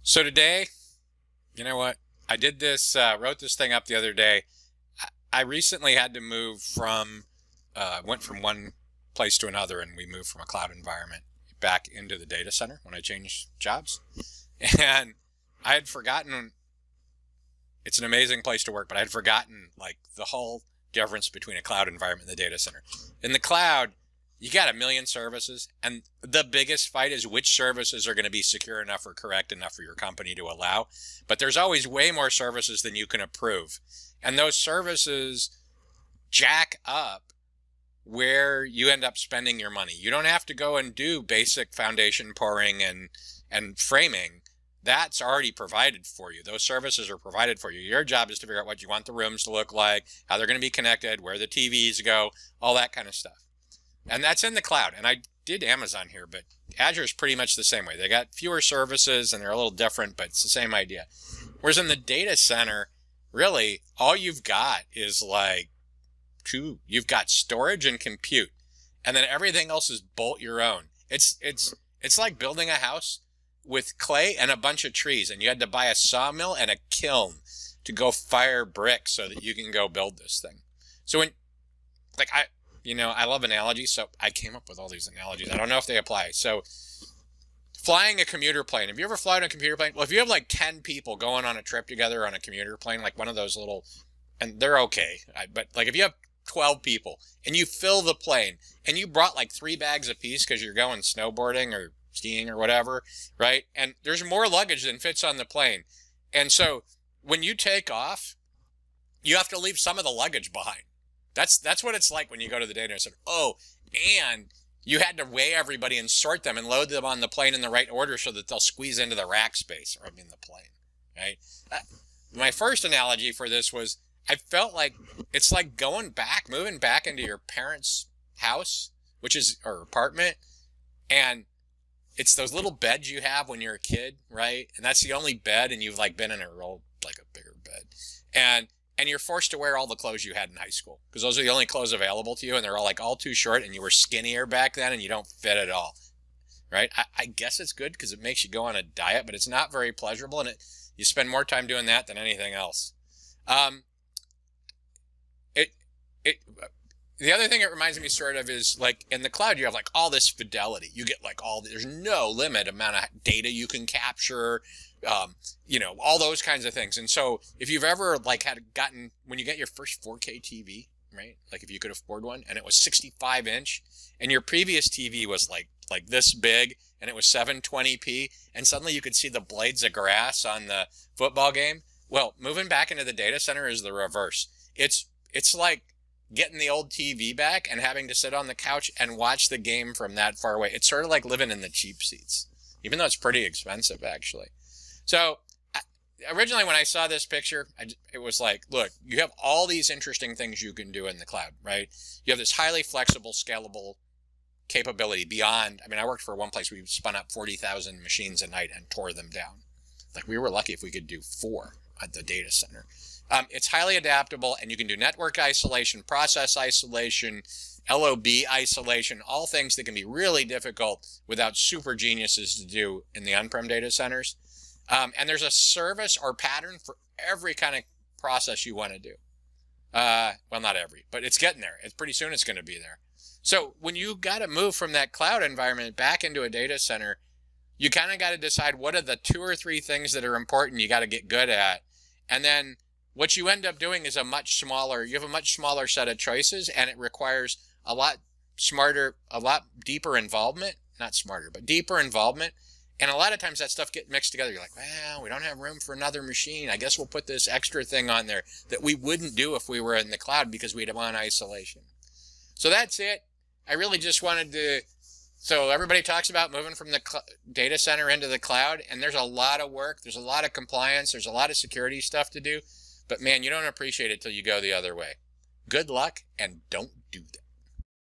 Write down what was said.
So today, you know what? I did this, wrote this thing up the other day. I recently had to move went from one place to another, and we moved from a cloud environment back into the data center when I changed jobs. And I had forgotten, it's an amazing place to work, but I had forgotten like the whole difference between a cloud environment and the data center. In the cloud, you got a million services, and the biggest fight is which services are going to be secure enough or correct enough for your company to allow. But there's always way more services than you can approve. And those services jack up where you end up spending your money. You don't have to go and do basic foundation pouring and framing. That's already provided for you. Those services are provided for you. Your job is to figure out what you want the rooms to look like, how they're going to be connected, where the TVs go, all that kind of stuff. And that's in the cloud. And I did Amazon here, but Azure is pretty much the same way. They got fewer services and they're a little different, but it's the same idea. Whereas in the data center, really, all you've got is like you've got storage and compute, and then everything else is bolt your own. It's like building a house with clay and a bunch of trees, and you had to buy a sawmill and a kiln to go fire bricks so that you can go build this thing. So when, like, I love analogies, so I came up with all these analogies. I don't know if they apply. So flying a commuter plane. Have you ever flown a commuter plane? Well, if you have like 10 people going on a trip together on a commuter plane, like one of those little, and they're okay, but like if you have 12 people and you fill the plane and you brought like 3 bags apiece because you're going snowboarding or skiing or whatever, right? And there's more luggage than fits on the plane. And so when you take off, you have to leave some of the luggage behind. That's what it's like when you go to the data center. Oh, and you had to weigh everybody and sort them and load them on the plane in the right order so that they'll squeeze into the rack space or in the plane, right? My first analogy for this was I felt like it's like moving back into your parents' house, or apartment, and it's those little beds you have when you're a kid, right? And that's the only bed, and you've like been in a bigger bed, and you're forced to wear all the clothes you had in high school because those are the only clothes available to you, and they're all too short, and you were skinnier back then, and you don't fit at all, right? I guess it's good because it makes you go on a diet, but it's not very pleasurable, and you spend more time doing that than anything else. The other thing it reminds me sort of is like in the cloud, you have like all this fidelity. You get like there's no limit amount of data you can capture, all those kinds of things. And so if you've ever like when you get your first 4K TV, right? Like if you could afford one and it was 65 inch and your previous TV was like this big and it was 720p and suddenly you could see the blades of grass on the football game. Well, moving back into the data center is the reverse. It's like getting the old TV back and having to sit on the couch and watch the game from that far away. It's sort of like living in the cheap seats, even though it's pretty expensive, actually. So originally when I saw this picture, it was like, look, you have all these interesting things you can do in the cloud, right? You have this highly flexible, scalable capability beyond. I mean, I worked for one place where we spun up 40,000 machines a night and tore them down. Like we were lucky if we could do 4 at the data center. It's highly adaptable, and you can do network isolation, process isolation, LOB isolation, all things that can be really difficult without super geniuses to do in the on-prem data centers. And there's a service or pattern for every kind of process you want to do. Well, not every, but it's getting there. Pretty soon it's going to be there. So when you got to move from that cloud environment back into a data center, you kind of got to decide what are the 2 or 3 things that are important you got to get good at. And then what you end up doing is you have a much smaller set of choices, and it requires a lot deeper involvement, not smarter, but deeper involvement. And a lot of times that stuff gets mixed together. You're like, well, we don't have room for another machine. I guess we'll put this extra thing on there that we wouldn't do if we were in the cloud because we'd want isolation. So that's it. I really just wanted to, so everybody talks about moving from the data center into the cloud, and there's a lot of work. There's a lot of compliance. There's a lot of security stuff to do. But man, you don't appreciate it till you go the other way. Good luck, and don't do that.